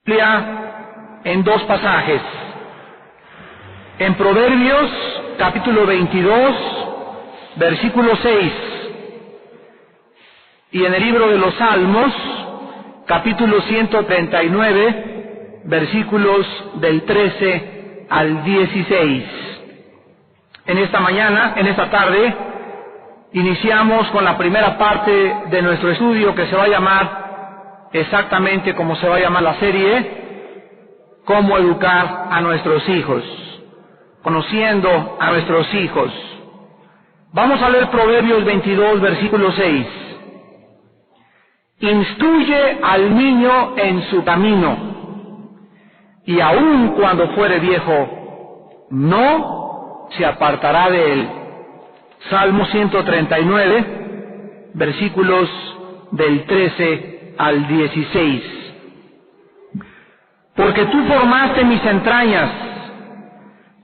en dos pasajes. En Proverbios, capítulo 22, versículo 6, y en el libro de los Salmos, capítulo 139, versículos del 13 al 16. En esta tarde, iniciamos con la primera parte de nuestro estudio, que se va a llamar exactamente como se va a llamar la serie, Cómo educar a nuestros hijos, conociendo a nuestros hijos. Vamos a leer Proverbios 22, versículo 6. Instruye al niño en su camino, y aun cuando fuere viejo, no se apartará de él. Salmo 139, versículos del 13 al 16. Porque tú formaste mis entrañas,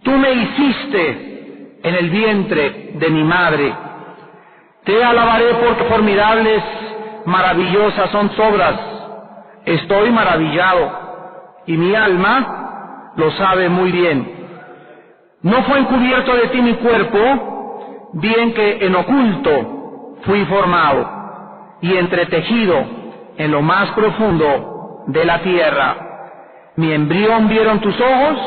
tú me hiciste en el vientre de mi madre. Te alabaré porque formidables, maravillosas son tus obras. Estoy maravillado, y mi alma lo sabe muy bien. No fue encubierto de ti mi cuerpo, bien que en oculto fui formado, y entretejido en lo más profundo de la tierra. Mi embrión vieron tus ojos,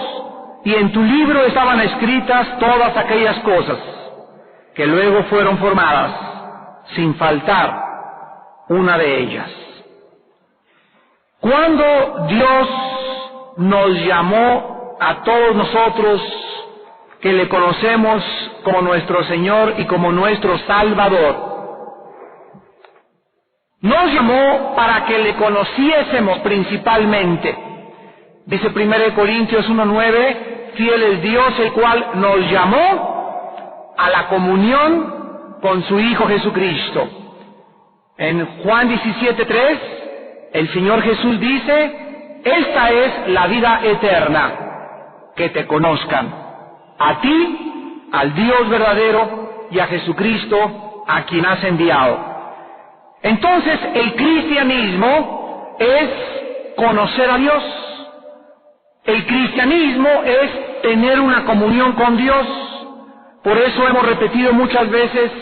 y en tu libro estaban escritas todas aquellas cosas que luego fueron formadas, sin faltar una de ellas. Cuando Dios nos llamó a todos nosotros que le conocemos como nuestro Señor y como nuestro Salvador, nos llamó para que le conociésemos principalmente. Dice 1 Corintios 1:9, fiel es Dios, el cual nos llamó a la comunión con su Hijo Jesucristo. En Juan 17:3, el Señor Jesús dice, esta es la vida eterna, que te conozcan, a ti, al Dios verdadero, y a Jesucristo, a quien has enviado. Entonces, el cristianismo es conocer a Dios. El cristianismo es tener una comunión con Dios. Por eso hemos repetido muchas veces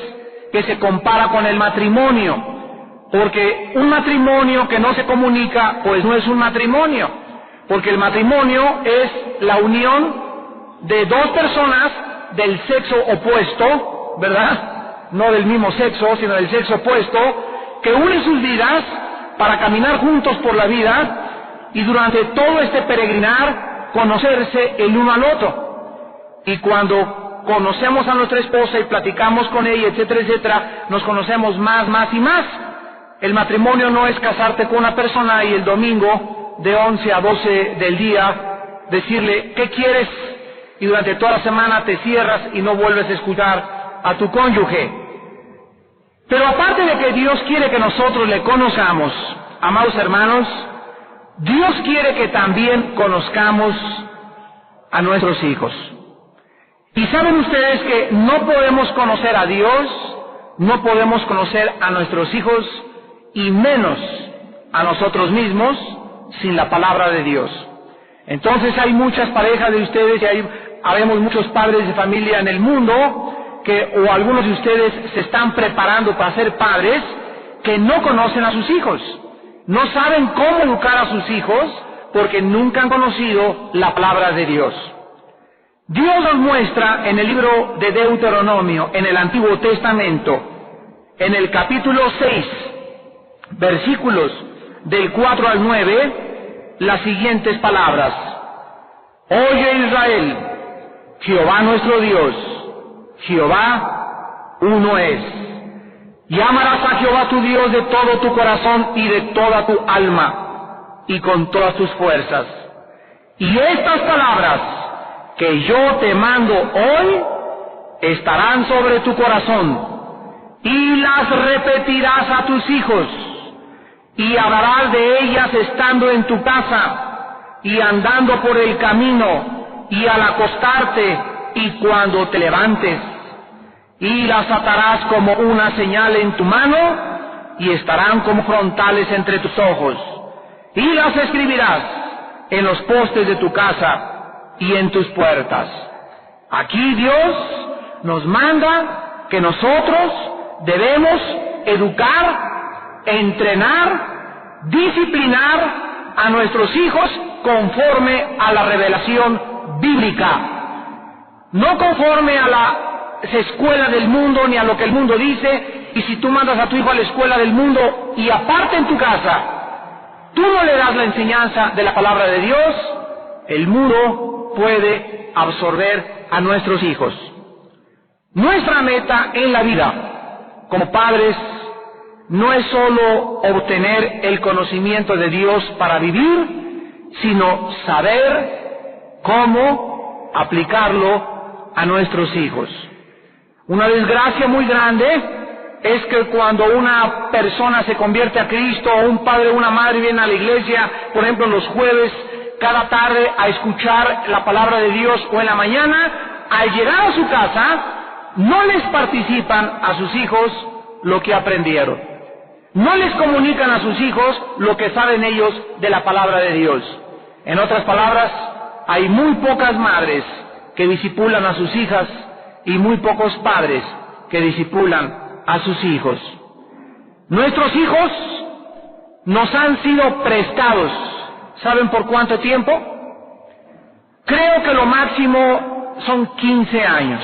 que se compara con el matrimonio, porque un matrimonio que no se comunica, pues no es un matrimonio, porque el matrimonio es la unión de dos personas del sexo opuesto, ¿verdad? No del mismo sexo, sino del sexo opuesto, que unen sus vidas para caminar juntos por la vida y durante todo este peregrinar conocerse el uno al otro. Y cuando conocemos a nuestra esposa y platicamos con ella, etcétera, etcétera, nos conocemos más y más. El matrimonio no es casarte con una persona y el domingo de 11 a 12 del día decirle ¿qué quieres? Y durante toda la semana te cierras y no vuelves a escuchar a tu cónyuge. Pero aparte de que Dios quiere que nosotros le conozcamos, amados hermanos, Dios quiere que también conozcamos a nuestros hijos. Y saben ustedes que no podemos conocer a Dios, no podemos conocer a nuestros hijos, y menos a nosotros mismos, sin la palabra de Dios. Entonces hay muchas parejas de ustedes y habemos muchos padres de familia en el mundo o algunos de ustedes se están preparando para ser padres que no conocen a sus hijos. No saben cómo educar a sus hijos porque nunca han conocido la palabra de Dios. Dios nos muestra en el libro de Deuteronomio, en el Antiguo Testamento, en el capítulo 6, versículos del 4 al 9, las siguientes palabras. Oye Israel, Jehová nuestro Dios, Jehová uno es. Y amarás a Jehová tu Dios de todo tu corazón y de toda tu alma y con todas tus fuerzas. Y estas palabras que yo te mando hoy estarán sobre tu corazón y las repetirás a tus hijos y hablarás de ellas estando en tu casa y andando por el camino y al acostarte y cuando te levantes. Y las atarás como una señal en tu mano y estarán como frontales entre tus ojos. Y las escribirás en los postes de tu casa y en tus puertas. Aquí Dios nos manda que nosotros debemos educar, entrenar, disciplinar a nuestros hijos conforme a la revelación bíblica, no conforme a la escuela del mundo ni a lo que el mundo dice. Y si tú mandas a tu hijo a la escuela del mundo y aparte en tu casa tú no le das la enseñanza de la palabra de Dios, el mundo puede absorber a nuestros hijos. Nuestra meta en la vida como padres no es solo obtener el conocimiento de Dios para vivir, sino saber cómo aplicarlo a nuestros hijos. Una desgracia muy grande es que cuando una persona se convierte a Cristo, o un padre o una madre viene a la iglesia, por ejemplo los jueves, cada tarde a escuchar la palabra de Dios, o en la mañana, al llegar a su casa, no les participan a sus hijos lo que aprendieron. No les comunican a sus hijos lo que saben ellos de la palabra de Dios. En otras palabras, hay muy pocas madres que discipulan a sus hijas y muy pocos padres que discipulan a sus hijos. Nuestros hijos nos han sido prestados. ¿Saben por cuánto tiempo? Creo que lo máximo son 15 años.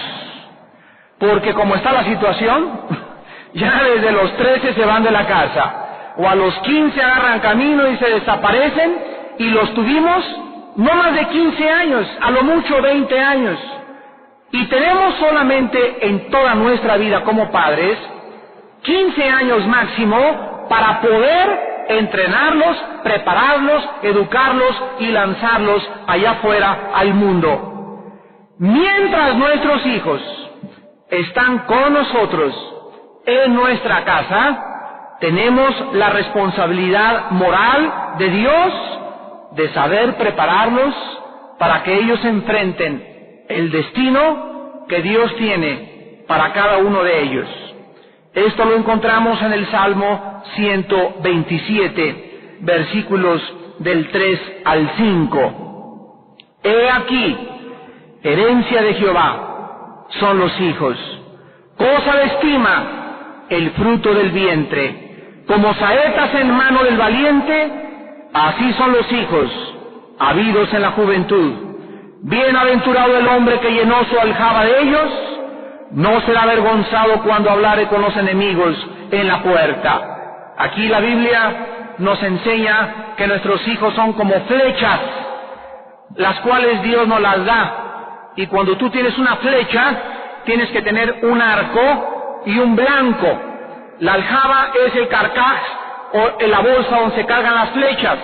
Porque como está la situación, ya desde los 13 se van de la casa. O a los 15 agarran camino y se desaparecen, y los tuvimos no más de 15 años, a lo mucho 20 años. Y tenemos solamente en toda nuestra vida como padres 15 años máximo para poder entrenarlos, prepararlos, educarlos y lanzarlos allá afuera al mundo. Mientras nuestros hijos están con nosotros en nuestra casa, tenemos la responsabilidad moral de Dios de saber prepararlos para que ellos enfrenten el destino que Dios tiene para cada uno de ellos. Esto lo encontramos en el Salmo 127, versículos del 3 al 5. He aquí, herencia de Jehová son los hijos, cosa de estima el fruto del vientre, como saetas en mano del valiente, así son los hijos, habidos en la juventud. Bienaventurado el hombre que llenó su aljaba de ellos, no será avergonzado cuando hablare con los enemigos en la puerta. Aquí la Biblia nos enseña que nuestros hijos son como flechas, las cuales Dios nos las da. Y cuando tú tienes una flecha, tienes que tener un arco y un blanco. La aljaba es el carcaj o la bolsa donde se cargan las flechas.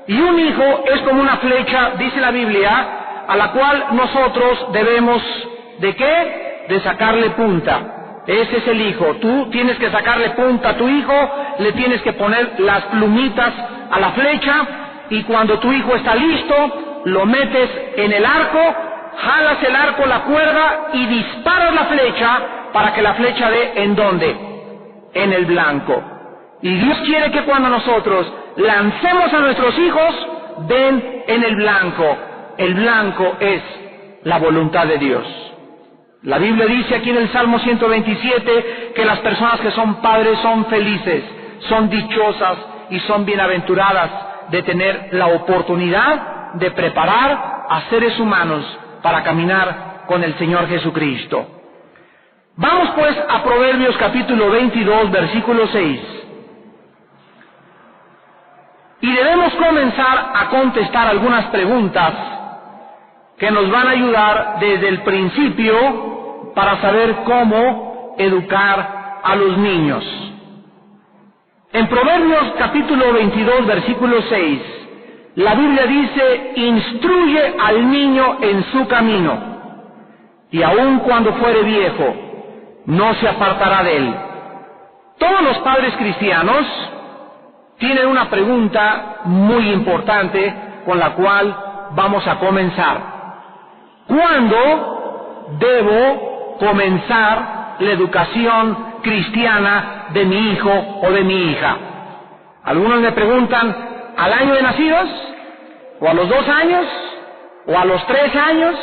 Y un hijo es como una flecha, dice la Biblia, a la cual nosotros debemos, ¿de qué? De sacarle punta. Ese es el hijo. Tú tienes que sacarle punta a tu hijo, le tienes que poner las plumitas a la flecha, y cuando tu hijo está listo, lo metes en el arco, jalas el arco, la cuerda, y disparas la flecha para que la flecha dé ¿en dónde? En el blanco. Y Dios quiere que cuando nosotros lancemos a nuestros hijos, den en el blanco. El blanco es la voluntad de Dios. La Biblia dice aquí en el Salmo 127 que las personas que son padres son felices, son dichosas y son bienaventuradas de tener la oportunidad de preparar a seres humanos para caminar con el Señor Jesucristo. Vamos pues a Proverbios capítulo 22, versículo 6. Y debemos comenzar a contestar algunas preguntas que nos van a ayudar desde el principio para saber cómo educar a los niños. En Proverbios capítulo 22, versículo 6, la Biblia dice: instruye al niño en su camino, y aun cuando fuere viejo, no se apartará de él. Todos los padres cristianos tienen una pregunta muy importante con la cual vamos a comenzar. ¿Cuándo debo comenzar la educación cristiana de mi hijo o de mi hija? Algunos me preguntan, ¿al año de nacidos? o a los 2 años, o a los 3 años,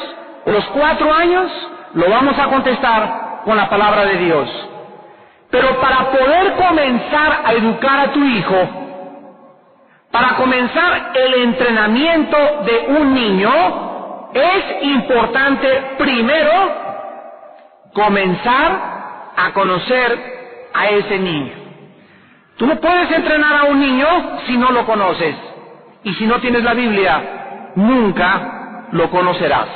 o a los 4 años, lo vamos a contestar con la palabra de Dios. Pero para poder comenzar a educar a tu hijo, para comenzar el entrenamiento de un niño, es importante primero comenzar a conocer a ese niño. Tú no puedes entrenar a un niño si no lo conoces. Y si no tienes la Biblia, nunca lo conocerás.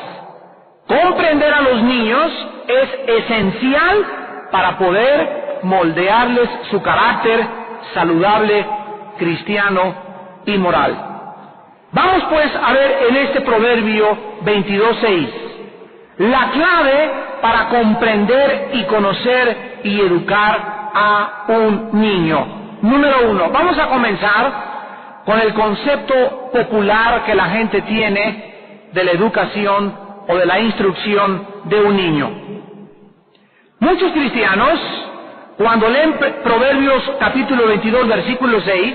Comprender a los niños es esencial para poder moldearles su carácter saludable, cristiano y moral. Vamos pues a ver en este Proverbio 22:6 la clave para comprender y conocer y educar a un niño. Número 1, vamos a comenzar con el concepto popular que la gente tiene de la educación o de la instrucción de un niño. Muchos cristianos, cuando leen Proverbios capítulo 22, versículo 6,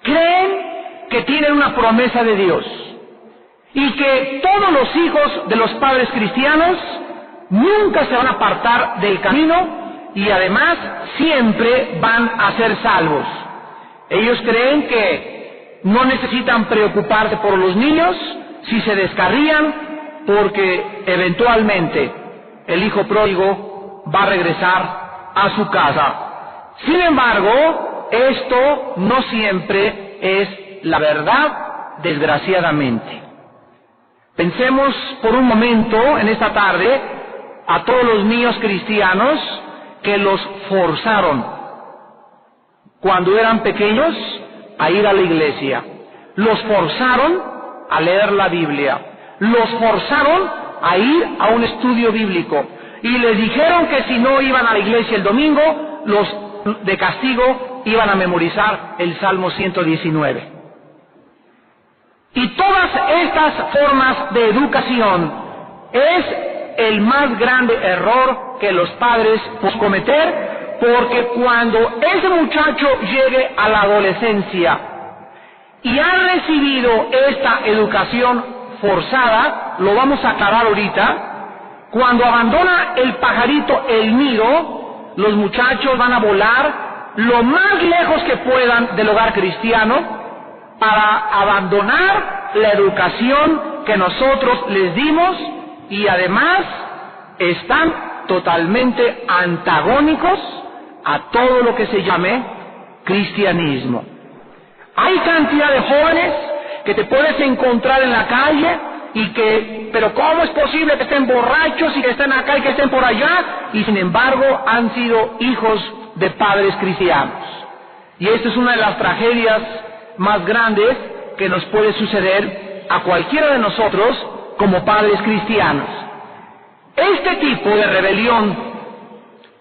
creen que tienen una promesa de Dios y que todos los hijos de los padres cristianos nunca se van a apartar del camino y además siempre van a ser salvos. Ellos creen que no necesitan preocuparse por los niños si se descarrían, porque eventualmente el hijo pródigo va a regresar a su casa. Sin embargo, esto no siempre es la verdad, desgraciadamente. Pensemos por un momento en esta tarde a todos los niños cristianos que los forzaron cuando eran pequeños a ir a la iglesia. Los forzaron a leer la Biblia. Los forzaron a ir a un estudio bíblico. Y les dijeron que si no iban a la iglesia el domingo, los de castigo iban a memorizar el Salmo 119. Y todas estas formas de educación es el más grande error que los padres pueden cometer, porque cuando ese muchacho llegue a la adolescencia y ha recibido esta educación forzada, lo vamos a aclarar ahorita, cuando abandona el pajarito el nido, los muchachos van a volar lo más lejos que puedan del hogar cristiano para abandonar la educación que nosotros les dimos, y además están totalmente antagónicos a todo lo que se llame cristianismo. Hay cantidad de jóvenes que te puedes encontrar en la calle pero ¿cómo es posible que estén borrachos y que estén acá y que estén por allá? Y sin embargo han sido hijos de padres cristianos. Y esta es una de las tragedias más grandes que nos puede suceder a cualquiera de nosotros como padres cristianos. Este tipo de rebelión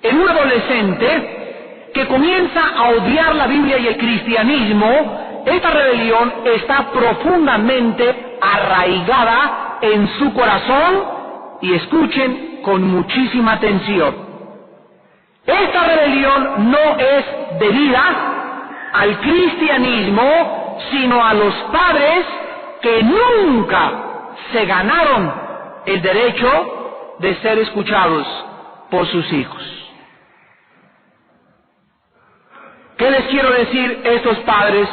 en un adolescente que comienza a odiar la Biblia y el cristianismo, esta rebelión está profundamente arraigada en su corazón, y escuchen con muchísima atención. Esta rebelión no es debida al cristianismo, sino a los padres que nunca se ganaron el derecho de ser escuchados por sus hijos. ¿Qué les quiero decir? Estos padres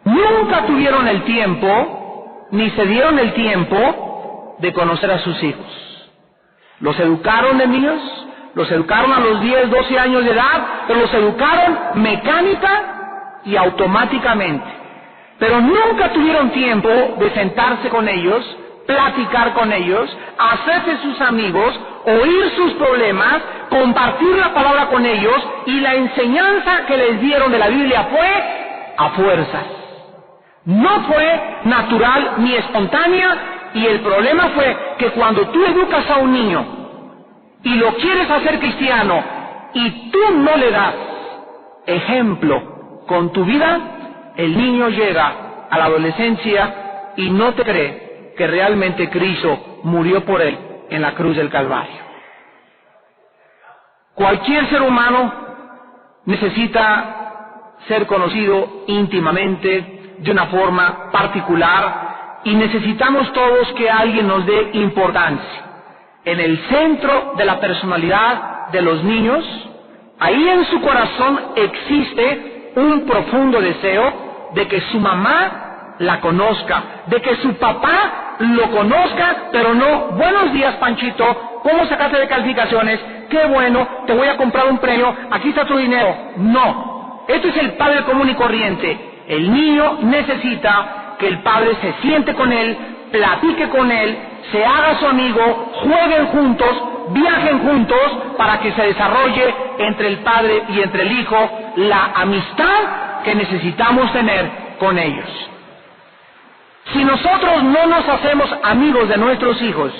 nunca tuvieron el tiempo, ni se dieron el tiempo de conocer a sus hijos. Los educaron de niños, los educaron a los 10, 12 años de edad, pero los educaron mecánica y automáticamente. Pero nunca tuvieron tiempo de sentarse con ellos, platicar con ellos, hacerse sus amigos, oír sus problemas, compartir la palabra con ellos, y la enseñanza que les dieron de la Biblia fue a fuerzas. No fue natural ni espontánea, y el problema fue que cuando tú educas a un niño y lo quieres hacer cristiano y tú no le das ejemplo con tu vida, el niño llega a la adolescencia y no te cree que realmente Cristo murió por él en la cruz del Calvario. Cualquier ser humano necesita ser conocido íntimamente de una forma particular y necesitamos todos que alguien nos dé importancia. En el centro de la personalidad de los niños, ahí en su corazón existe un profundo deseo de que su mamá la conozca, de que su papá lo conozca, pero no, buenos días Panchito, ¿cómo sacaste de calificaciones? Qué bueno, te voy a comprar un premio, aquí está tu dinero. No, esto es el padre común y corriente. El niño necesita que el padre se siente con él, platique con él, se haga su amigo, jueguen juntos, viajen juntos, para que se desarrolle entre el padre y entre el hijo la amistad que necesitamos tener con ellos. Si nosotros no nos hacemos amigos de nuestros hijos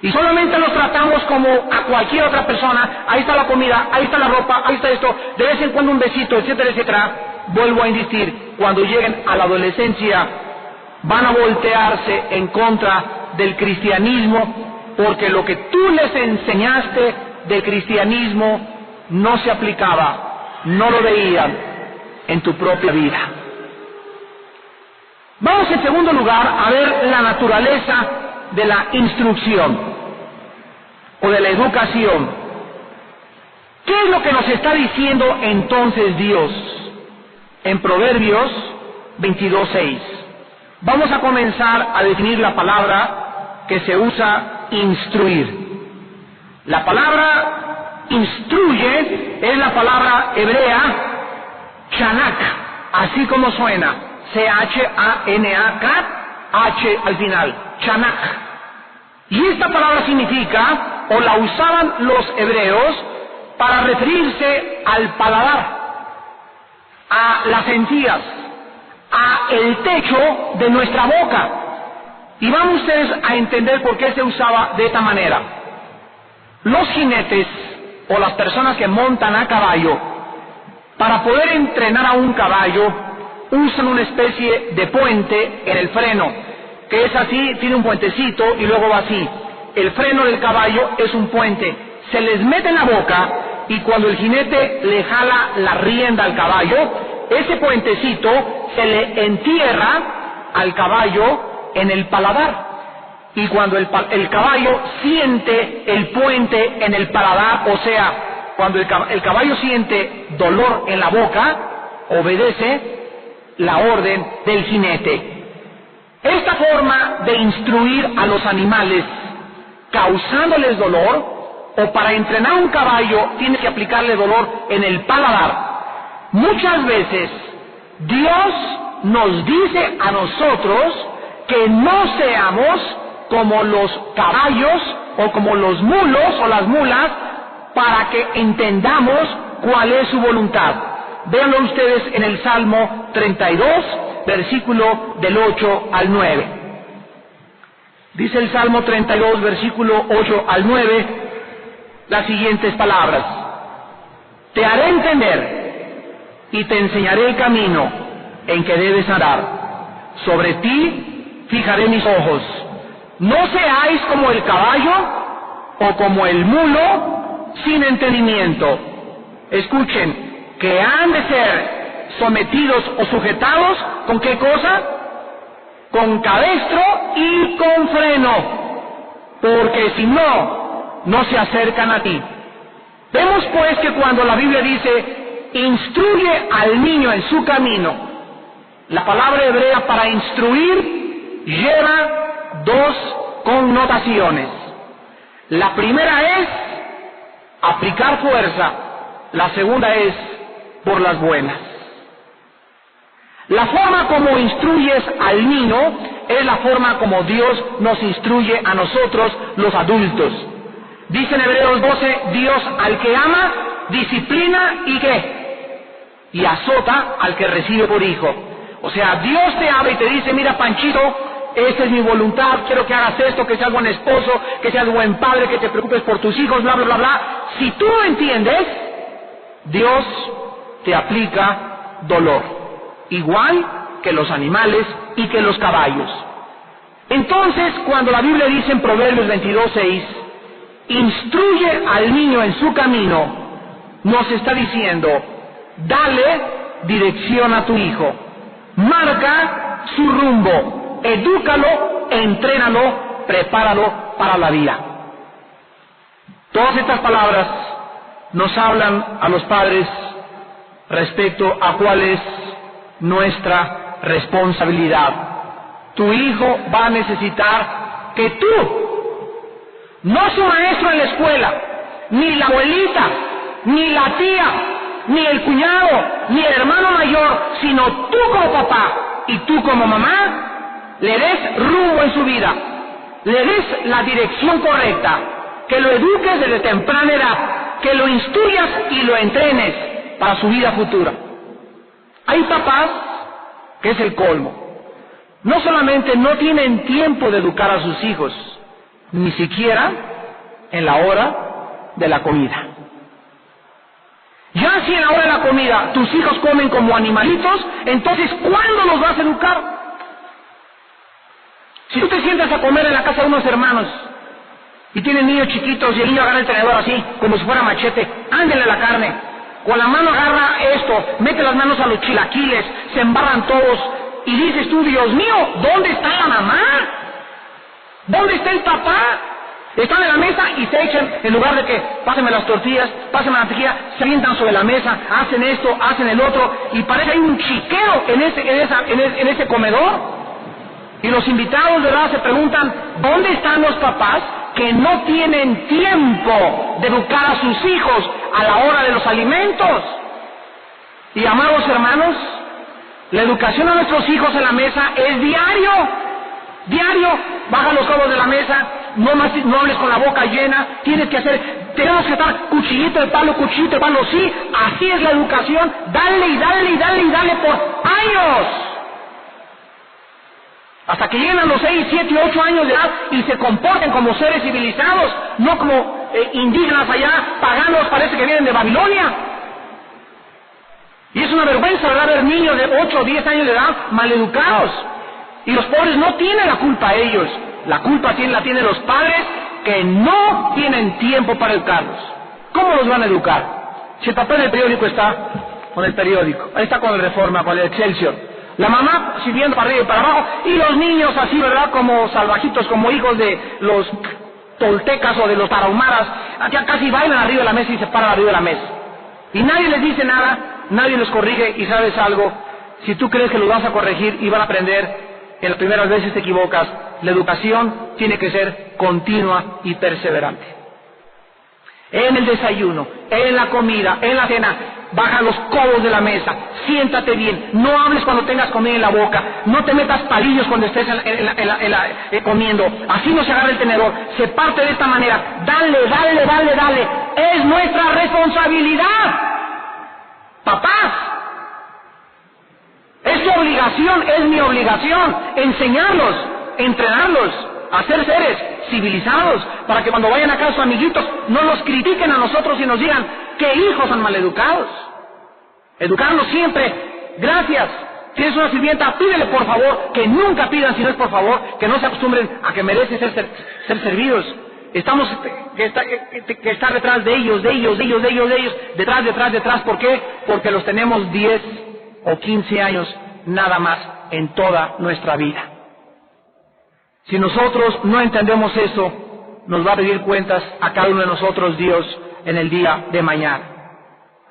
y solamente los tratamos como a cualquier otra persona, ahí está la comida, ahí está la ropa, ahí está esto, de vez en cuando un besito, etcétera, etcétera, vuelvo a insistir, cuando lleguen a la adolescencia van a voltearse en contra del cristianismo, porque lo que tú les enseñaste del cristianismo no se aplicaba, no lo veían en tu propia vida. Vamos en segundo lugar a ver la naturaleza de la instrucción o de la educación. ¿Qué es lo que nos está diciendo entonces Dios en Proverbios 22:6? Vamos a comenzar a definir la palabra que se usa instruir. La palabra instruye es la palabra hebrea chanak, así como suena, C-H-A-N-A-K, H al final, chanak. Y esta palabra significa, o la usaban los hebreos, para referirse al paladar, a las encías, a el techo de nuestra boca. Y van ustedes a entender por qué se usaba de esta manera. Los jinetes o las personas que montan a caballo, para poder entrenar a un caballo, usan una especie de puente en el freno, que es así, tiene un puentecito y luego va así. El freno del caballo es un puente, se les mete en la boca y cuando el jinete le jala la rienda al caballo, ese puentecito se le entierra al caballo en el paladar. Y cuando el caballo siente el puente en el paladar, o sea, cuando el caballo siente dolor en la boca, obedece la orden del jinete. Esta forma de instruir a los animales causándoles dolor, o para entrenar a un caballo tienes que aplicarle dolor en el paladar. Muchas veces Dios nos dice a nosotros que no seamos como los caballos o como los mulos o las mulas, para que entendamos cuál es su voluntad. Véanlo ustedes en el Salmo 32, versículo del 8 al 9. Dice el Salmo 32, versículo 8 al 9, las siguientes palabras: te haré entender y te enseñaré el camino en que debes andar. Sobre ti fijaré mis ojos. No seáis como el caballo o como el mulo sin entendimiento. Escuchen, que han de ser sometidos o sujetados, ¿con qué cosa? Con cabestro y con freno, porque si no, no se acercan a ti. Vemos pues que cuando la Biblia dice, instruye al niño en su camino, la palabra hebrea para instruir lleva dos connotaciones. La primera es aplicar fuerza, la segunda es por las buenas. La forma como instruyes al niño es la forma como Dios nos instruye a nosotros los adultos. Dice en Hebreos 12, Dios al que ama, disciplina y ¿qué? Y azota al que recibe por hijo. O sea, Dios te habla y te dice, mira Panchito, esta es mi voluntad, quiero que hagas esto, que seas buen esposo, que seas buen padre, que te preocupes por tus hijos, bla, bla, bla, bla. Si tú lo entiendes, Dios te aplica dolor, igual que los animales y que los caballos. Entonces, cuando la Biblia dice en Proverbios 22:6, instruye al niño en su camino, nos está diciendo, dale dirección a tu hijo, marca su rumbo, edúcalo, entrénalo, prepáralo para la vida. Todas estas palabras nos hablan a los padres respecto a cuál es nuestra responsabilidad. Tu hijo va a necesitar que tú, no su maestro en la escuela, ni la abuelita, ni la tía, ni el cuñado, ni el hermano mayor, sino tú como papá y tú como mamá, le des rumbo en su vida, le des la dirección correcta, que lo eduques desde temprana edad, que lo instruyas y lo entrenes para su vida futura. Hay papás que es el colmo. No solamente no tienen tiempo de educar a sus hijos, ni siquiera en la hora de la comida. Ya si en la hora de la comida tus hijos comen como animalitos, entonces ¿cuándo los vas a educar? Si tú te sientas a comer en la casa de unos hermanos y tienen niños chiquitos y el niño agarra el tenedor así, como si fuera machete, ándele la carne, con la mano agarra esto, mete las manos a los chilaquiles, se embarran todos, y dices tú, Dios mío, ¿dónde está la mamá? ¿Dónde está el papá? Están en la mesa y se echan, en lugar de que pásenme las tortillas, pásenme la mantequilla, se sientan sobre la mesa, hacen esto, hacen el otro, y parece que hay un chiquero en ese comedor. Y los invitados, ¿verdad?, se preguntan, ¿dónde están los papás que no tienen tiempo de educar a sus hijos a la hora de los alimentos? Y amados hermanos, la educación a nuestros hijos en la mesa es diario. Diario, baja los codos de la mesa, no hables con la boca llena, tenemos que estar cuchillito de palo, sí, así es la educación, dale y dale y dale y dale por años. Hasta que lleguen a los 6, 7 y 8 años de edad y se comporten como seres civilizados, no como indígenas allá, paganos, parece que vienen de Babilonia. Y es una vergüenza, ¿verdad?, ver niños de 8 o 10 años de edad maleducados. Y los pobres no tienen la culpa ellos, la culpa la tienen los padres que no tienen tiempo para educarlos. ¿Cómo los van a educar? Si el papel del periódico está con el periódico, ahí está con el Reforma, con el Excelsior, la mamá sirviendo para arriba y para abajo, y los niños así, ¿verdad?, como salvajitos, como hijos de los toltecas o de los tarahumaras, ya casi bailan arriba de la mesa y se paran arriba de la mesa. Y nadie les dice nada, nadie los corrige, y ¿sabes algo? Si tú crees que los vas a corregir y van a aprender, en las primeras veces te equivocas. La educación tiene que ser continua y perseverante. En el desayuno, en la comida, en la cena, baja los codos de la mesa, siéntate bien, no hables cuando tengas comida en la boca, no te metas palillos cuando estés comiendo, así no se agarra el tenedor, se parte de esta manera, dale, es nuestra responsabilidad. Papás, es tu obligación, es mi obligación, enseñarlos, entrenarlos a ser seres civilizados, para que cuando vayan a casa sus amiguitos no los critiquen a nosotros y nos digan, ¿qué hijos tan maleducados? Educarlos siempre, gracias. Si eres una sirvienta, pídele por favor, que nunca pidan si no es por favor, que no se acostumbren a que merecen ser servidos. Estamos que estar detrás de ellos, detrás, ¿por qué? Porque los tenemos 10 o 15 años nada más en toda nuestra vida. Si nosotros no entendemos eso, nos va a pedir cuentas a cada uno de nosotros Dios en el día de mañana.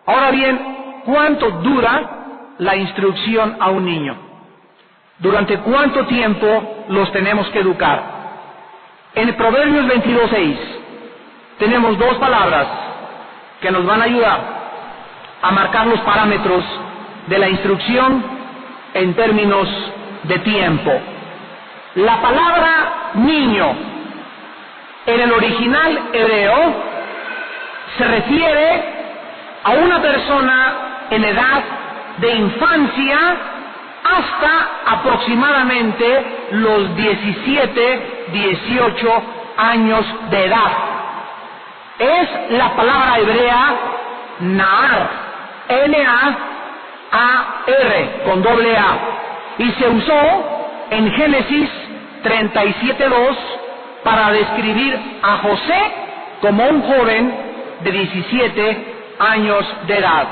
Ahora bien, ¿cuánto dura la instrucción a un niño? ¿Durante cuánto tiempo los tenemos que educar? En Proverbios 22:6 tenemos dos palabras que nos van a ayudar a marcar los parámetros de la instrucción en términos de tiempo. La palabra niño en el original hebreo se refiere a una persona en edad de infancia hasta aproximadamente los 17, 18 años de edad. Es la palabra hebrea Nahar, N-A-A-R, con doble A, y se usó en Génesis 37:2 para describir a José como un joven de 17 años de edad.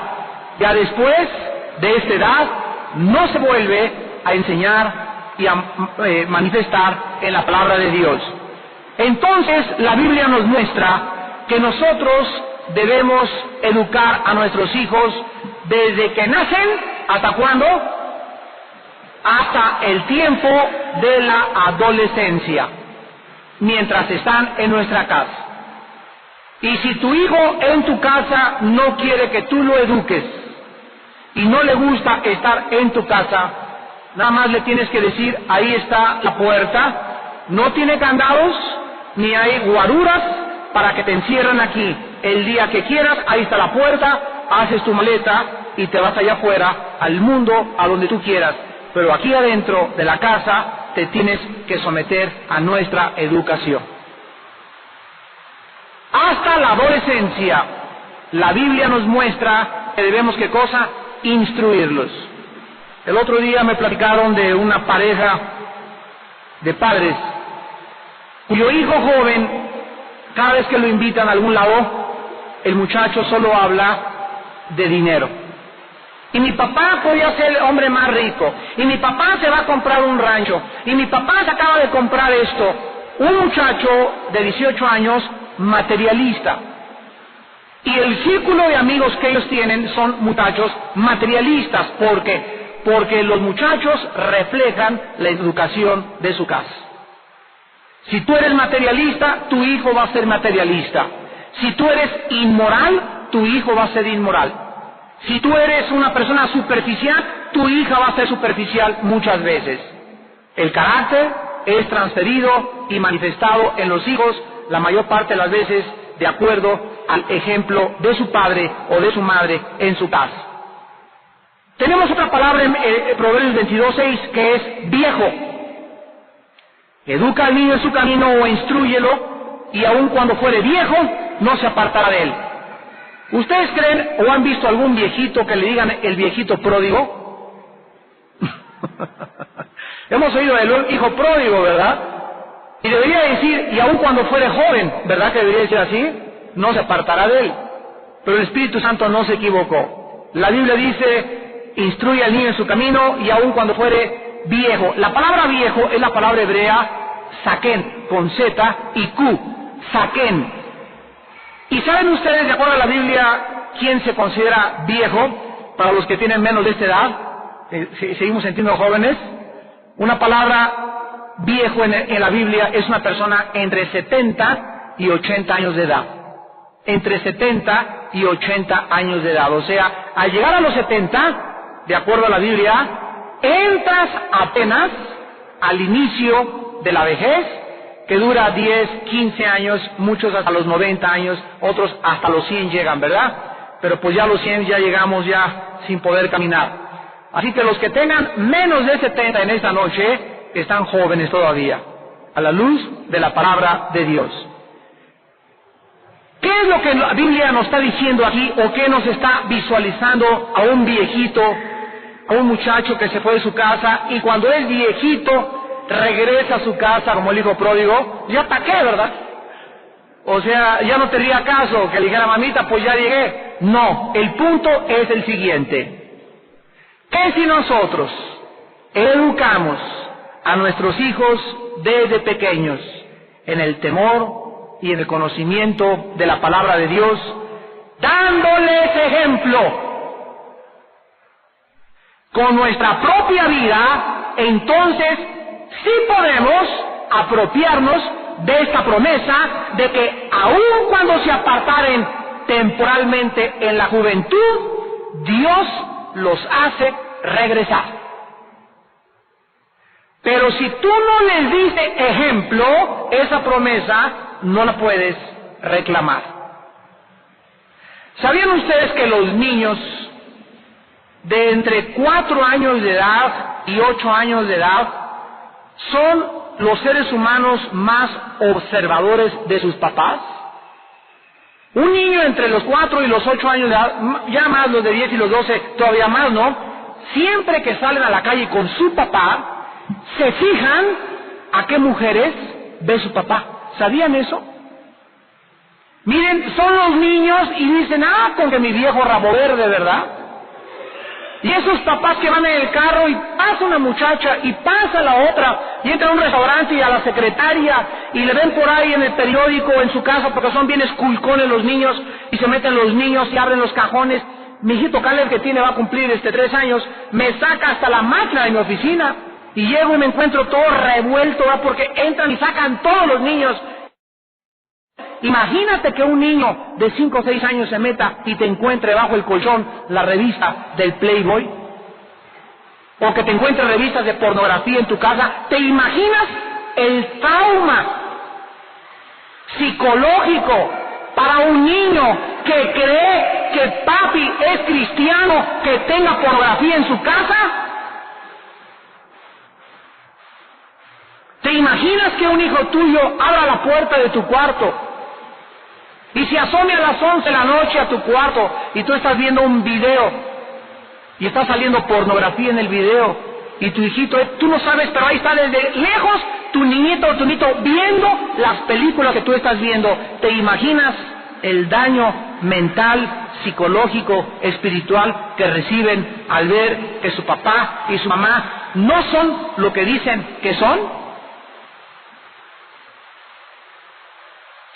Ya después de esta edad no se vuelve a enseñar y a manifestar en la palabra de Dios. Entonces, la Biblia nos muestra que nosotros debemos educar a nuestros hijos desde que nacen, ¿hasta cuándo? Hasta el tiempo de la adolescencia, mientras están en nuestra casa. Y si tu hijo en tu casa no quiere que tú lo eduques y no le gusta estar en tu casa, nada más le tienes que decir, ahí está la puerta, no tiene candados ni hay guaruras para que te encierren aquí. El día que quieras, ahí está la puerta, haces tu maleta y te vas allá afuera, al mundo, a donde tú quieras. Pero aquí adentro de la casa te tienes que someter a nuestra educación. Hasta la adolescencia, la Biblia nos muestra que debemos, ¿qué cosa? Instruirlos. El otro día me platicaron de una pareja de padres cuyo hijo joven, cada vez que lo invitan a algún lado, el muchacho solo habla de dinero. Y mi papá podía ser el hombre más rico, y mi papá se va a comprar un rancho, y mi papá se acaba de comprar esto. Un muchacho de 18 años materialista. Y el círculo de amigos que ellos tienen son muchachos materialistas. ¿Por qué? Porque los muchachos reflejan la educación de su casa. Si tú eres materialista, tu hijo va a ser materialista. Si tú eres inmoral, tu hijo va a ser inmoral. Si tú eres una persona superficial, tu hija va a ser superficial muchas veces. El carácter es transferido y manifestado en los hijos la mayor parte de las veces de acuerdo al ejemplo de su padre o de su madre en su casa. Tenemos otra palabra en Proverbios 22:6 que es viejo. Educa al niño en su camino o instrúyelo, y aun cuando fuere viejo, no se apartará de él. ¿Ustedes creen o han visto algún viejito que le digan el viejito pródigo? Hemos oído del hijo pródigo, ¿verdad? Y debería decir, y aun cuando fuere joven, ¿verdad que debería decir así? No se apartará de él. Pero el Espíritu Santo no se equivocó. La Biblia dice, instruye al niño en su camino, y aun cuando fuere viejo. La palabra viejo es la palabra hebrea saken, con Z y Q, saken. ¿Y saben ustedes, de acuerdo a la Biblia, quién se considera viejo para los que tienen menos de esta edad? Seguimos siendo jóvenes. Una palabra viejo en la Biblia es una persona entre 70 y 80 años de edad. Entre 70 y 80 años de edad. O sea, al llegar a los 70, de acuerdo a la Biblia, entras apenas al inicio de la vejez, que dura 10, 15 años, muchos hasta los 90 años, otros hasta los 100 llegan, ¿verdad? Pero pues ya a los 100 ya llegamos ya sin poder caminar. Así que los que tengan menos de 70 en esta noche, están jóvenes todavía, a la luz de la palabra de Dios. ¿Qué es lo que la Biblia nos está diciendo aquí, o qué nos está visualizando a un viejito, a un muchacho que se fue de su casa, y cuando es viejito, regresa a su casa como el hijo pródigo? ¿Ya para qué, verdad? O sea, ya no tendría caso que le dijera, mamita, pues ya llegué. No, el punto es el siguiente. ¿Qué si nosotros educamos a nuestros hijos desde pequeños en el temor y en el conocimiento de la palabra de Dios, dándoles ejemplo con nuestra propia vida? Entonces sí podemos apropiarnos de esta promesa de que aun cuando se apartaren temporalmente en la juventud, Dios los hace regresar. Pero si tú no les diste ejemplo, esa promesa no la puedes reclamar. ¿Sabían ustedes que los niños de entre 4 años de edad y 8 años de edad son los seres humanos más observadores de sus papás? Un niño entre los 4 y los 8 años de edad, ya más los de 10 y los 12, todavía más, ¿no? Siempre que salen a la calle con su papá, se fijan a qué mujeres ve su papá. ¿Sabían eso? Miren, son los niños y dicen, con que mi viejo rabo verde, ¿verdad? Y esos papás que van en el carro y pasa una muchacha y pasa la otra y entra a un restaurante y a la secretaria y le ven por ahí en el periódico en su casa porque son bien esculcones los niños y se meten los niños y abren los cajones. Mi hijito Caleb, que va a cumplir 3 años, me saca hasta la máquina de mi oficina y llego y me encuentro todo revuelto, ¿verdad? Porque entran y sacan todos los niños. Imagínate que un niño de 5 o 6 años se meta y te encuentre bajo el colchón la revista del Playboy, o que te encuentre revistas de pornografía en tu casa. ¿Te imaginas el trauma psicológico para un niño que cree que papi es cristiano, que tenga pornografía en su casa? ¿Te imaginas que un hijo tuyo abra la puerta de tu cuarto y se asome a las 11 de la noche a tu cuarto y tú estás viendo un video y está saliendo pornografía en el video y tu hijito, tú no sabes, pero ahí está desde lejos tu niñito o tu niñito viendo las películas que tú estás viendo? ¿Te imaginas el daño mental, psicológico, espiritual que reciben al ver que su papá y su mamá no son lo que dicen que son?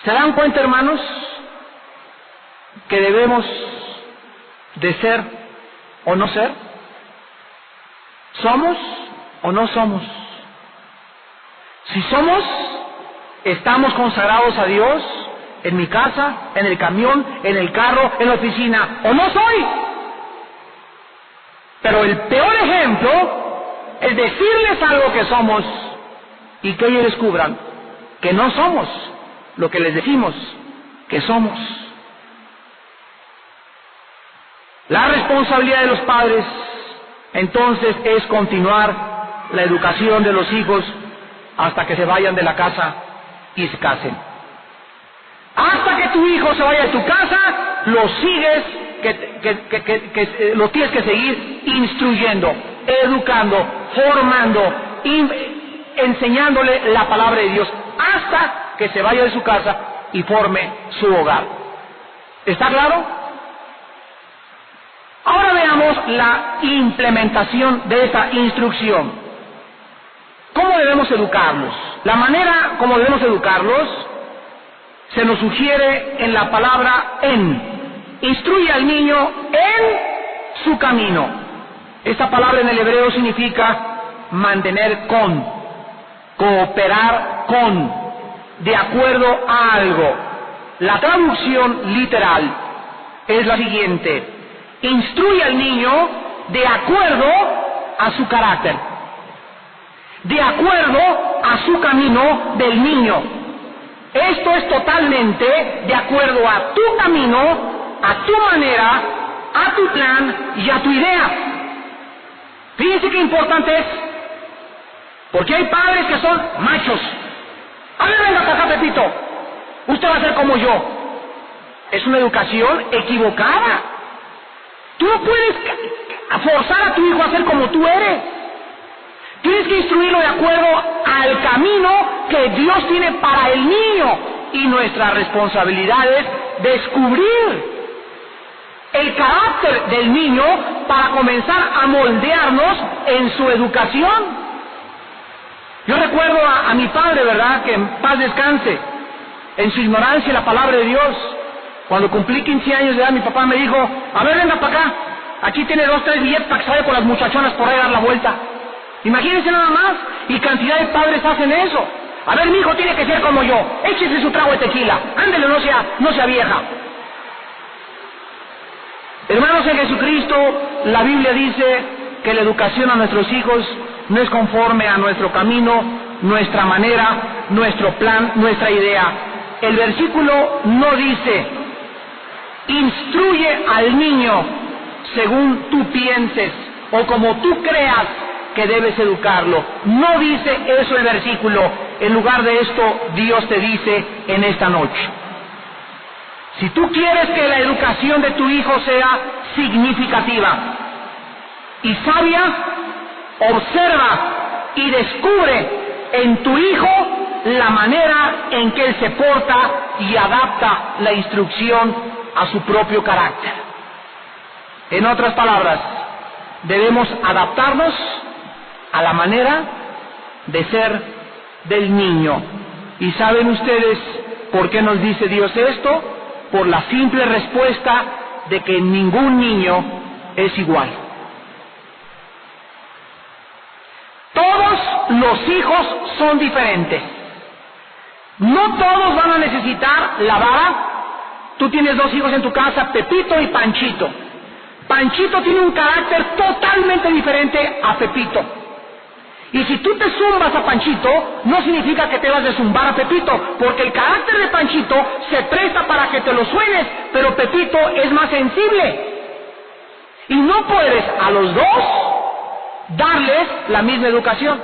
¿Se dan cuenta, hermanos, que debemos de ser o no ser? ¿Somos o no somos? Si somos, estamos consagrados a Dios en mi casa, en el camión, en el carro, en la oficina, o no soy. Pero el peor ejemplo es decirles algo que somos y que ellos descubran que no somos lo que les decimos que somos. La responsabilidad de los padres, entonces, es continuar la educación de los hijos hasta que se vayan de la casa y se casen. Hasta que tu hijo se vaya de tu casa, lo sigues, lo tienes que seguir instruyendo, educando, formando, enseñándole la palabra de Dios, hasta que se vaya de su casa y forme su hogar. ¿Está claro? Ahora veamos la implementación de esta instrucción. ¿Cómo debemos educarlos? La manera como debemos educarlos se nos sugiere en la palabra en. Instruye al niño en su camino. Esta palabra en el hebreo significa mantener con, cooperar con, de acuerdo a algo. La traducción literal es la siguiente: instruye al niño de acuerdo a su carácter, de acuerdo a su camino del niño. Esto es totalmente de acuerdo a tu camino, a tu manera, a tu plan y a tu idea. Fíjense qué importante es, porque hay padres que son machos. A ver, venga para acá, Pepito, usted va a ser como yo. Es una educación equivocada. Tú no puedes forzar a tu hijo a ser como tú eres. Tienes que instruirlo de acuerdo al camino que Dios tiene para el niño. Y nuestra responsabilidad es descubrir el carácter del niño para comenzar a moldearnos en su educación. Yo recuerdo a mi padre, ¿verdad?, que en paz descanse, en su ignorancia la palabra de Dios. Cuando cumplí 15 años de edad, mi papá me dijo: a ver, venga para acá, aquí tiene 2 o 3 billetes para que se vaya con las muchachonas por ahí a dar la vuelta. Imagínense nada más, y cantidad de padres hacen eso. A ver, mi hijo tiene que ser como yo, échese su trago de tequila, ándele, no sea vieja. Hermanos en Jesucristo, la Biblia dice que la educación a nuestros hijos no es conforme a nuestro camino, nuestra manera, nuestro plan, nuestra idea. El versículo no dice: instruye al niño según tú pienses o como tú creas que debes educarlo. No dice eso el versículo. En lugar de esto, Dios te dice en esta noche: si tú quieres que la educación de tu hijo sea significativa y sabia, observa y descubre en tu hijo la manera en que él se porta y adapta la instrucción a su propio carácter. En otras palabras, debemos adaptarnos a la manera de ser del niño. ¿Y saben ustedes por qué nos dice Dios esto? Por la simple respuesta de que ningún niño es igual. Todos los hijos son diferentes. No todos van a necesitar la vara. Tú tienes dos hijos en tu casa, Pepito y Panchito. Panchito tiene un carácter totalmente diferente a Pepito. Y si tú te zumbas a Panchito, no significa que te vas a zumbar a Pepito, porque el carácter de Panchito se presta para que te lo suenes, pero Pepito es más sensible. Y no puedes a los dos darles la misma educación.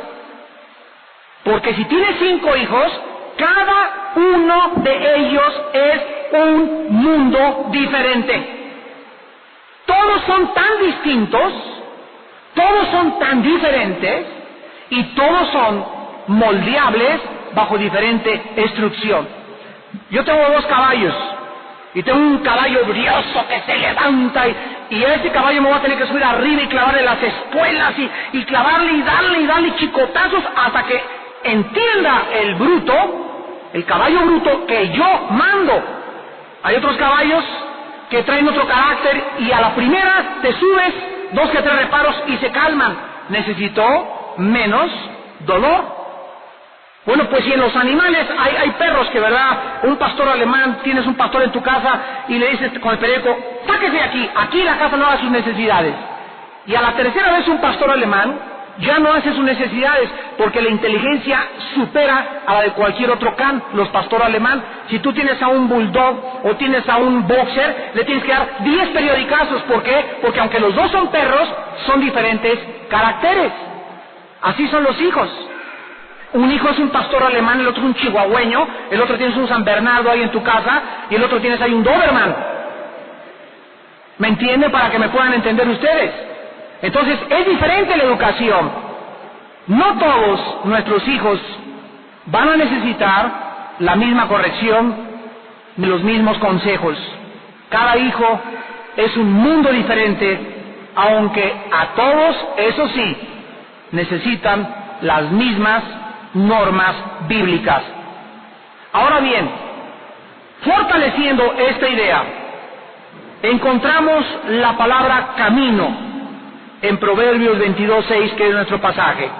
Porque si tienes 5 hijos, cada uno de ellos es un mundo diferente. Todos son tan distintos, todos son tan diferentes, y todos son moldeables bajo diferente instrucción. Yo tengo 2 caballos, y tengo un caballo brioso que se levanta, y a ese caballo me voy a tener que subir arriba y clavarle las espuelas, y clavarle y darle chicotazos hasta que entienda el bruto, el caballo bruto, que yo mando. Hay otros caballos que traen otro carácter, y a la primera te subes 2 que 3 reparos y se calman. Necesitó menos dolor. Bueno, pues si en los animales hay perros que, ¿verdad? Un pastor alemán, tienes un pastor en tu casa y le dices con el periódico, sáquese de aquí la casa no hace sus necesidades. Y a la tercera vez un pastor alemán ya no hace sus necesidades, porque la inteligencia supera a la de cualquier otro can, los pastor alemán. Si tú tienes a un bulldog o tienes a un boxer, le tienes que dar 10 periodicazos. ¿Por qué? Porque aunque los dos son perros, son diferentes caracteres. Así son los hijos. Un hijo es un pastor alemán, el otro es un chihuahueño, el otro tienes un San Bernardo ahí en tu casa, y el otro tienes ahí un Doberman. ¿Me entienden? Para que me puedan entender ustedes. Entonces, es diferente la educación. No todos nuestros hijos van a necesitar la misma corrección ni los mismos consejos. Cada hijo es un mundo diferente, aunque a todos, eso sí, necesitan las mismas normas bíblicas. Ahora bien, fortaleciendo esta idea, encontramos la palabra camino en Proverbios 22:6, que es nuestro pasaje.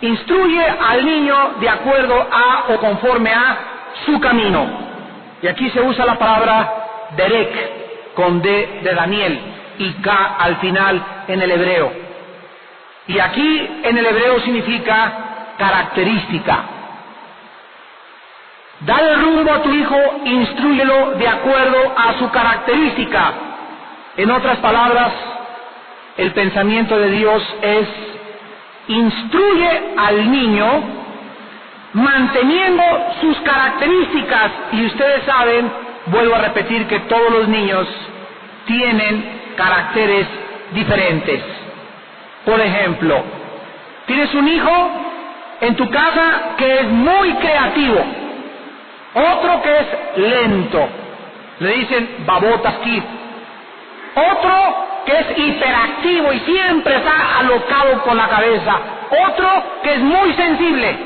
Instruye al niño de acuerdo a o conforme a su camino. Y aquí se usa la palabra derek, con D de Daniel, y K al final en el hebreo. Y aquí en el hebreo significa característica. Dale rumbo a tu hijo, instrúyelo de acuerdo a su característica. En otras palabras, el pensamiento de Dios es: instruye al niño manteniendo sus características. Y ustedes saben, vuelvo a repetir, que todos los niños tienen caracteres diferentes. Por ejemplo, tienes un hijo en tu casa que es muy creativo, otro que es lento, le dicen babotas kid, otro que es hiperactivo y siempre está alocado con la cabeza, otro que es muy sensible.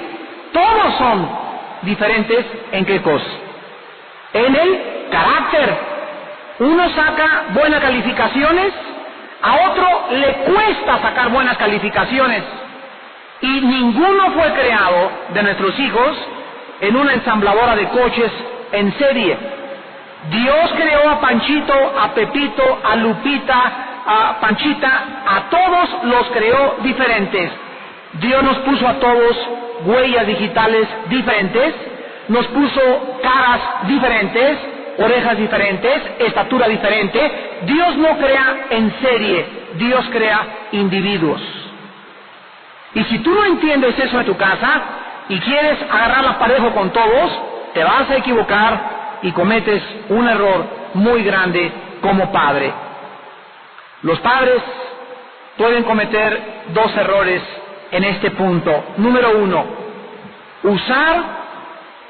Todos son diferentes. ¿En qué cosa? En el carácter. Uno saca buenas calificaciones, a otro le cuesta sacar buenas calificaciones. Y ninguno fue creado de nuestros hijos en una ensambladora de coches en serie. Dios creó a Panchito, a Pepito, a Lupita, a Panchita, a todos los creó diferentes. Dios nos puso a todos huellas digitales diferentes, nos puso caras diferentes, orejas diferentes, estatura diferente. Dios no crea en serie, Dios crea individuos. Y si tú no entiendes eso en tu casa y quieres agarrarla parejo con todos, te vas a equivocar y cometes un error muy grande como padre. Los padres pueden cometer 2 errores en este punto. Número 1, usar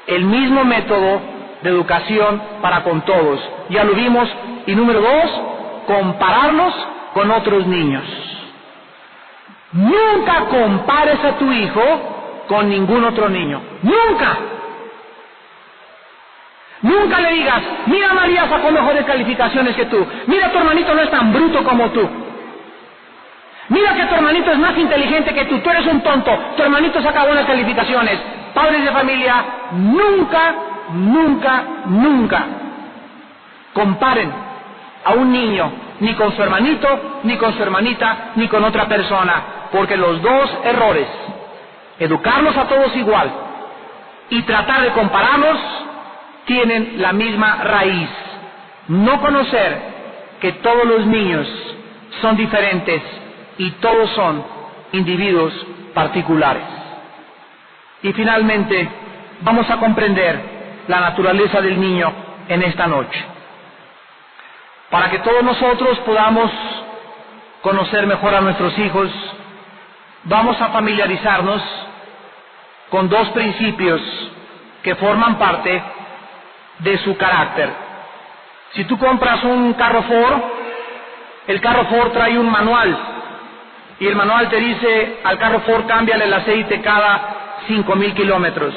el mismo método de educación para con todos. Ya lo vimos. Y número 2, compararlos con otros niños. Nunca compares a tu hijo con ningún otro niño. Nunca. Nunca le digas, mira, María sacó mejores calificaciones que tú. Mira, tu hermanito no es tan bruto como tú. Mira que tu hermanito es más inteligente que tú. Tú eres un tonto. Tu hermanito saca buenas calificaciones. Padres de familia, nunca, nunca, nunca comparen a un niño ni con su hermanito, ni con su hermanita, ni con otra persona. Porque los dos errores, educarlos a todos igual y tratar de compararlos, tienen la misma raíz. No conocer que todos los niños son diferentes y todos son individuos particulares. Y finalmente, vamos a comprender la naturaleza del niño en esta noche. Para que todos nosotros podamos conocer mejor a nuestros hijos, vamos a familiarizarnos con dos principios que forman parte de su carácter. Si tú compras un carro Ford, el carro Ford trae un manual, y el manual te dice al carro Ford cámbiale el aceite cada 5,000 kilómetros.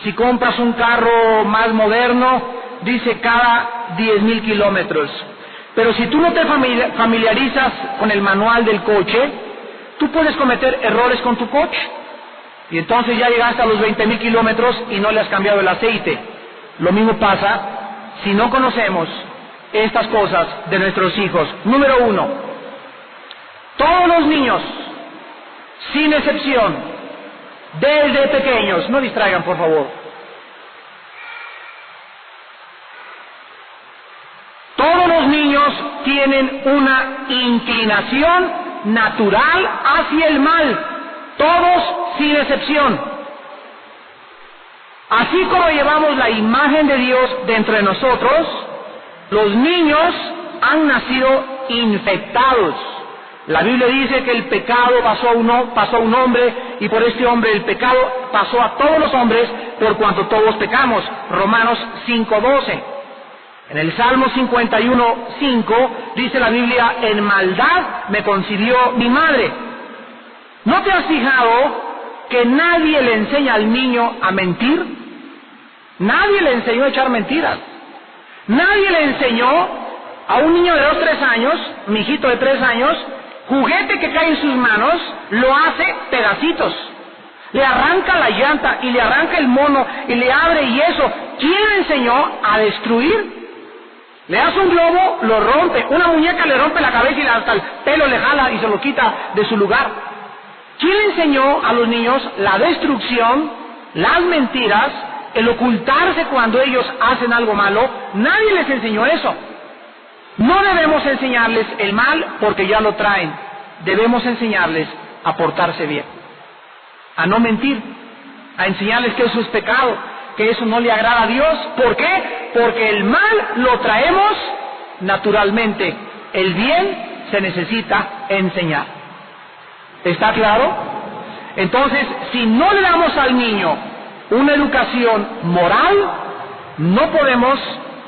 Si compras un carro más moderno, dice cada 10,000 kilómetros. Pero si tú no te familiarizas con el manual del coche, tú puedes cometer errores con tu coche, y entonces ya llegaste a los 20,000 kilómetros y no le has cambiado el aceite. Lo mismo pasa si no conocemos estas cosas de nuestros hijos. Número 1, todos los niños, sin excepción, desde pequeños, no distraigan por favor, todos los niños tienen una inclinación natural hacia el mal, todos sin excepción. Así como llevamos la imagen de Dios dentro de nosotros, los niños han nacido infectados. La Biblia dice que el pecado pasó a un hombre, y por este hombre el pecado pasó a todos los hombres, por cuanto todos pecamos. Romanos 5:12. En el Salmo 51:5 dice la Biblia, en maldad me concibió mi madre. ¿No te has fijado que nadie le enseña al niño a mentir? Nadie le enseñó a echar mentiras. Nadie le enseñó a un niño de 2, 3 años, mi hijito de 3 años, juguete que cae en sus manos, lo hace pedacitos. Le arranca la llanta y le arranca el mono y le abre y eso. ¿Quién le enseñó a destruir? Le hace un globo, lo rompe. Una muñeca le rompe la cabeza y hasta el pelo le jala y se lo quita de su lugar. ¿Quién le enseñó a los niños la destrucción, las mentiras, el ocultarse cuando ellos hacen algo malo? Nadie les enseñó eso. No debemos enseñarles el mal porque ya lo traen. Debemos enseñarles a portarse bien, a no mentir, a enseñarles que eso es pecado, que eso no le agrada a Dios. ¿Por qué? Porque el mal lo traemos naturalmente. El bien se necesita enseñar. ¿Está claro? Entonces, si no le damos al niño una educación moral, no podemos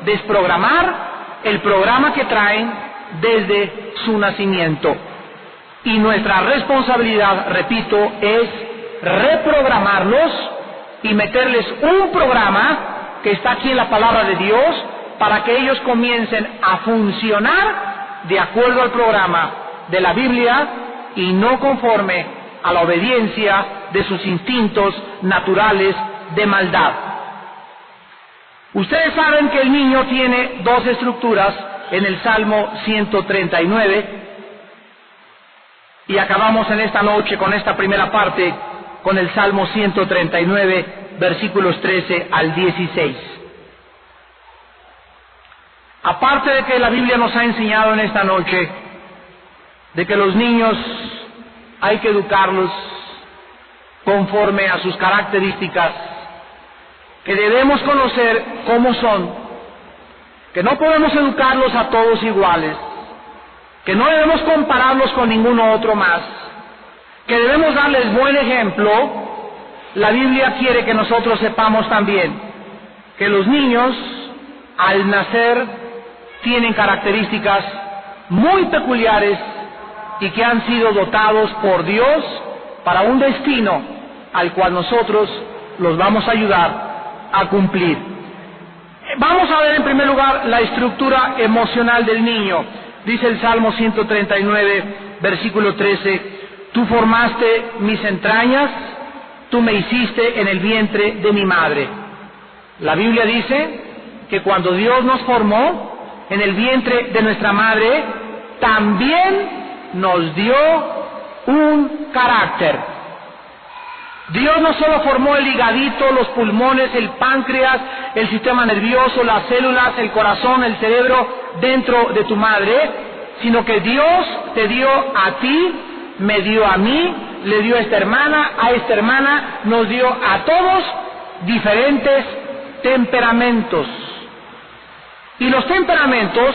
desprogramar el programa que traen desde su nacimiento. Y nuestra responsabilidad, repito, es reprogramarlos y meterles un programa que está aquí en la palabra de Dios para que ellos comiencen a funcionar de acuerdo al programa de la Biblia y no conforme a la obediencia de sus instintos naturales de maldad. Ustedes saben que el niño tiene 2 estructuras en el Salmo 139 y acabamos en esta noche con esta primera parte con el Salmo 139 versículos 13 al 16. Aparte de que la Biblia nos ha enseñado en esta noche de que los niños hay que educarlos conforme a sus características, que debemos conocer cómo son, que no podemos educarlos a todos iguales, que no debemos compararlos con ninguno otro más, que debemos darles buen ejemplo. La Biblia quiere que nosotros sepamos también que los niños al nacer tienen características muy peculiares y que han sido dotados por Dios para un destino al cual nosotros los vamos a ayudar a cumplir. Vamos a ver en primer lugar la estructura emocional del niño. Dice el Salmo 139, versículo 13, tú formaste mis entrañas, tú me hiciste en el vientre de mi madre. La Biblia dice que cuando Dios nos formó en el vientre de nuestra madre, también nos dio un carácter. Dios no solo formó el higadito, los pulmones, el páncreas, el sistema nervioso, las células, el corazón, el cerebro dentro de tu madre, sino que Dios te dio a ti, me dio a mí, le dio a esta hermana, nos dio a todos diferentes temperamentos. Y los temperamentos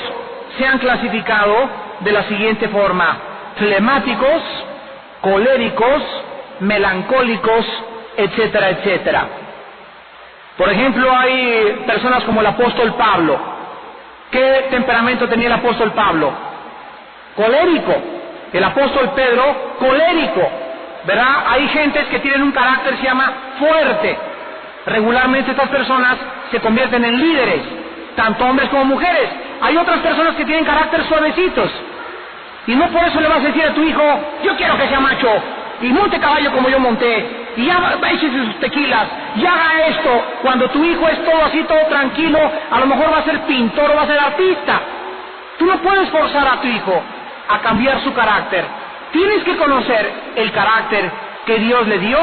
se han clasificado de la siguiente forma: flemáticos, coléricos, melancólicos, etcétera, etcétera. Por ejemplo, hay personas como el apóstol Pablo. ¿Qué temperamento tenía el apóstol Pablo? Colérico. El apóstol Pedro, colérico, ¿verdad? Hay gentes que tienen un carácter que se llama fuerte. Regularmente estas personas se convierten en líderes, tanto hombres como mujeres. Hay otras personas que tienen carácter suavecitos, y no por eso le vas a decir a tu hijo, yo quiero que sea macho, y monte caballo como yo monté, y ya eche sus tequilas, y haga esto. Cuando tu hijo es todo así, todo tranquilo, a lo mejor va a ser pintor o va a ser artista. Tú no puedes forzar a tu hijo a cambiar su carácter. Tienes que conocer el carácter que Dios le dio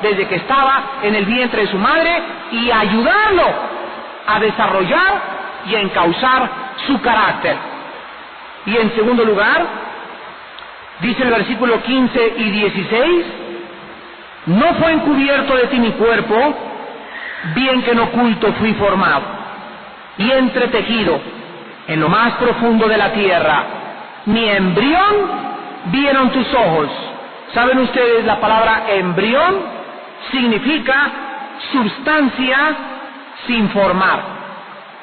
desde que estaba en el vientre de su madre y ayudarlo a desarrollar y a encauzar su carácter. Y en segundo lugar, dice el versículo 15 y 16, no fue encubierto de ti mi cuerpo, bien que en oculto fui formado y entretejido en lo más profundo de la tierra. Mi embrión vieron tus ojos. ¿Saben ustedes? La palabra embrión significa sustancia sin formar,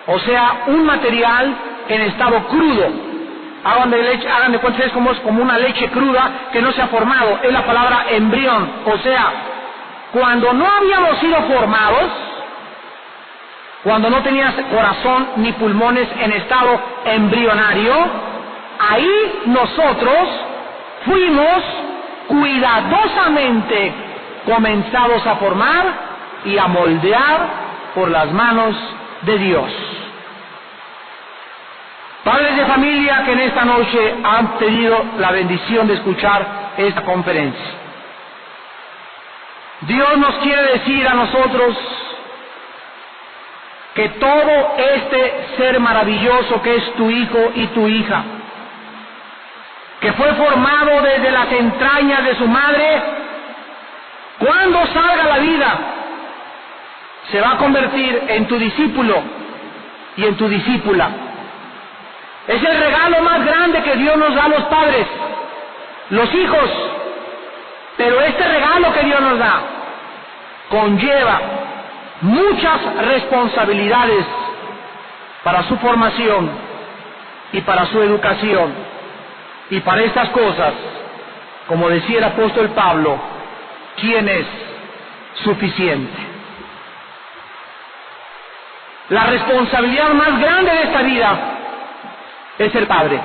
o sea, un material en estado crudo. Hagan de cuenta, es como una leche cruda que no se ha formado. Es la palabra embrión. O sea, cuando no habíamos sido formados, cuando no tenías corazón ni pulmones en estado embrionario, ahí nosotros fuimos cuidadosamente comenzados a formar y a moldear por las manos de Dios. Padres de familia que en esta noche han tenido la bendición de escuchar esta conferencia, Dios nos quiere decir a nosotros que todo este ser maravilloso que es tu hijo y tu hija, que fue formado desde las entrañas de su madre, cuando salga a la vida, se va a convertir en tu discípulo y en tu discípula. Es el regalo más grande que Dios nos da a los padres, los hijos. Pero este regalo que Dios nos da conlleva muchas responsabilidades para su formación y para su educación. Y para estas cosas, como decía el apóstol Pablo, ¿quién es suficiente? La responsabilidad más grande de esta vida es el padre.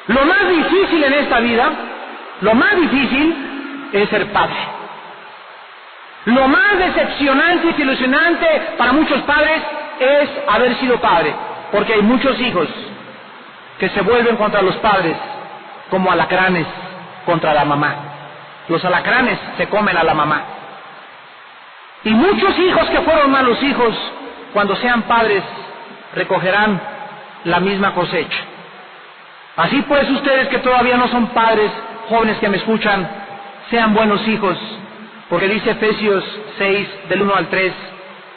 Lo más difícil en esta vida, lo más difícil es ser padre. Lo más decepcionante y desilusionante para muchos padres es haber sido padre, porque hay muchos hijos que se vuelven contra los padres como alacranes contra la mamá. Los alacranes se comen a la mamá. Y muchos hijos que fueron malos hijos, cuando sean padres, recogerán la misma cosecha. Así pues, ustedes que todavía no son padres, jóvenes que me escuchan, sean buenos hijos, porque dice Efesios 6, del 1 al 3,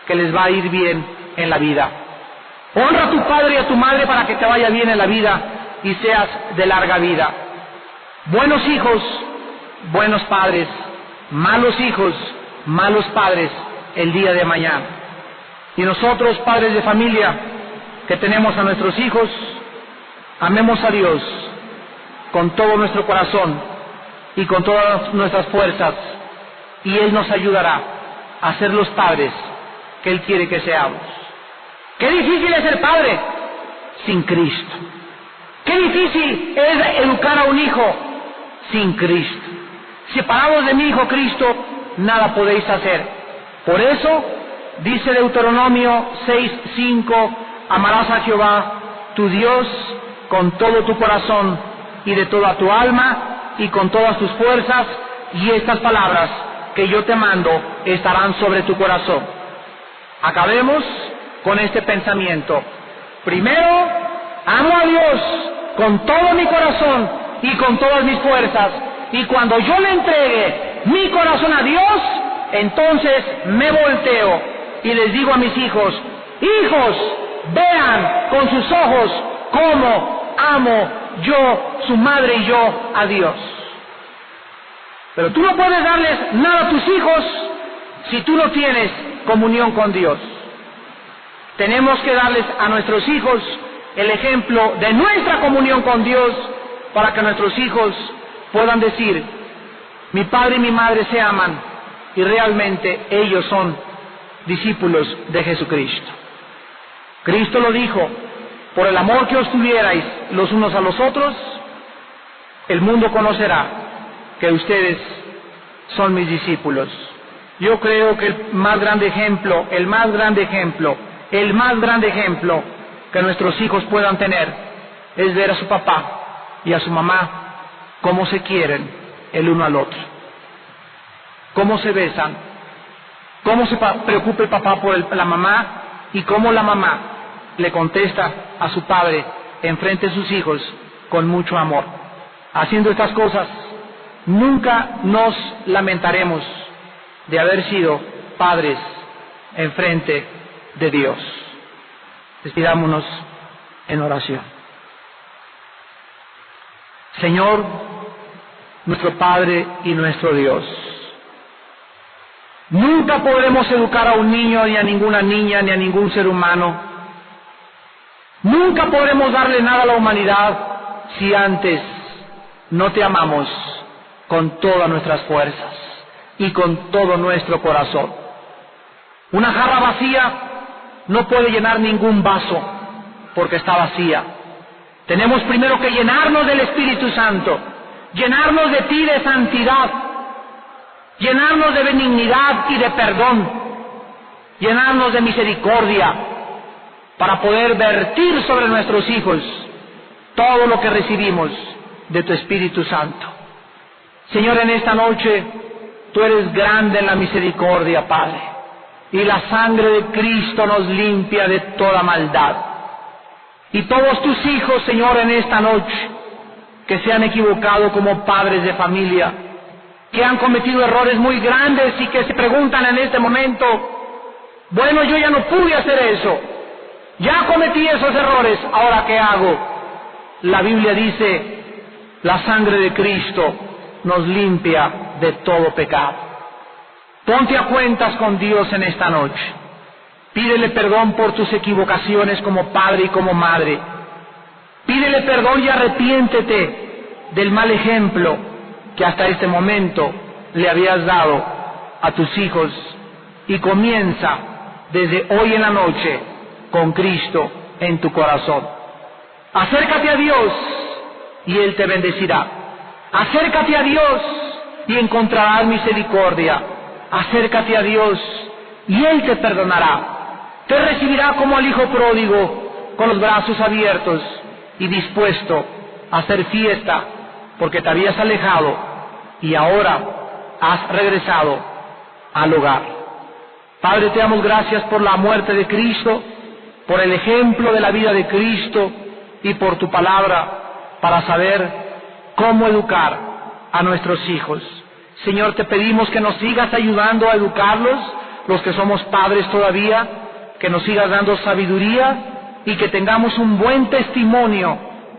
que les va a ir bien en la vida. Honra a tu padre y a tu madre para que te vaya bien en la vida y seas de larga vida. Buenos hijos, buenos padres; malos hijos, malos padres el día de mañana. Y nosotros, padres de familia, que tenemos a nuestros hijos, amemos a Dios con todo nuestro corazón y con todas nuestras fuerzas, y Él nos ayudará a ser los padres que Él quiere que seamos. ¡Qué difícil es ser padre sin Cristo! ¡Qué difícil es educar a un hijo sin Cristo! Separados de mi Hijo Cristo, nada podéis hacer. Por eso, dice Deuteronomio 6:5, amarás a Jehová, tu Dios, con todo tu corazón y de toda tu alma y con todas tus fuerzas, y estas palabras que yo te mando estarán sobre tu corazón. Acabemos con este pensamiento. Primero, amo a Dios con todo mi corazón y con todas mis fuerzas, y cuando yo le entregue mi corazón a Dios, entonces me volteo y les digo a mis hijos: hijos, vean con sus ojos cómo amo yo, su madre y yo, a Dios. Pero tú no puedes darles nada a tus hijos si tú no tienes comunión con Dios. Tenemos que darles a nuestros hijos el ejemplo de nuestra comunión con Dios, para que nuestros hijos puedan decir: mi padre y mi madre se aman, y realmente ellos son discípulos de Jesucristo. Cristo lo dijo: por el amor que os tuvierais los unos a los otros, el mundo conocerá que ustedes son mis discípulos. Yo creo que el más grande ejemplo que nuestros hijos puedan tener es ver a su papá y a su mamá cómo se quieren el uno al otro, cómo se besan, cómo se preocupa el papá por la mamá, y cómo la mamá le contesta a su padre enfrente de sus hijos con mucho amor. Haciendo estas cosas, nunca nos lamentaremos de haber sido padres enfrente de Dios. Despidámonos en oración. Señor, nuestro Padre y nuestro Dios, nunca podremos educar a un niño, ni a ninguna niña, ni a ningún ser humano. Nunca podremos darle nada a la humanidad si antes no te amamos con todas nuestras fuerzas y con todo nuestro corazón. Una jarra vacía no puede llenar ningún vaso porque está vacía. Tenemos primero que llenarnos del Espíritu Santo, llenarnos de ti, de santidad, llenarnos de benignidad y de perdón, llenarnos de misericordia, para poder vertir sobre nuestros hijos todo lo que recibimos de tu Espíritu Santo. Señor, en esta noche, tú eres grande en la misericordia, Padre, y la sangre de Cristo nos limpia de toda maldad. Y todos tus hijos, Señor, en esta noche, que se han equivocado como padres de familia, que han cometido errores muy grandes y que se preguntan en este momento: bueno, yo ya no pude hacer eso, ya cometí esos errores, ¿ahora qué hago? La Biblia dice: la sangre de Cristo nos limpia de todo pecado. Ponte a cuentas con Dios en esta noche. Pídele perdón por tus equivocaciones como padre y como madre. Pídele perdón y arrepiéntete del mal ejemplo que hasta este momento le habías dado a tus hijos, y comienza desde hoy en la noche con Cristo en tu corazón. Acércate a Dios y Él te bendecirá. Acércate a Dios y encontrarás misericordia. Acércate a Dios y Él te perdonará. Te recibirá como al hijo pródigo, con los brazos abiertos y dispuesto a hacer fiesta, porque te habías alejado y ahora has regresado al hogar. Padre, te damos gracias por la muerte de Cristo, por el ejemplo de la vida de Cristo y por tu palabra para saber cómo educar a nuestros hijos. Señor, te pedimos que nos sigas ayudando a educarlos, los que somos padres todavía, que nos sigas dando sabiduría y que tengamos un buen testimonio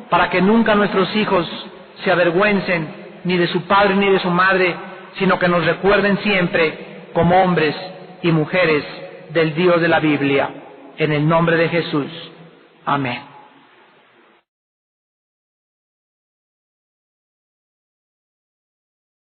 para que nunca nuestros hijos se avergüencen ni de su padre ni de su madre, sino que nos recuerden siempre como hombres y mujeres del Dios de la Biblia. En el nombre de Jesús. Amén.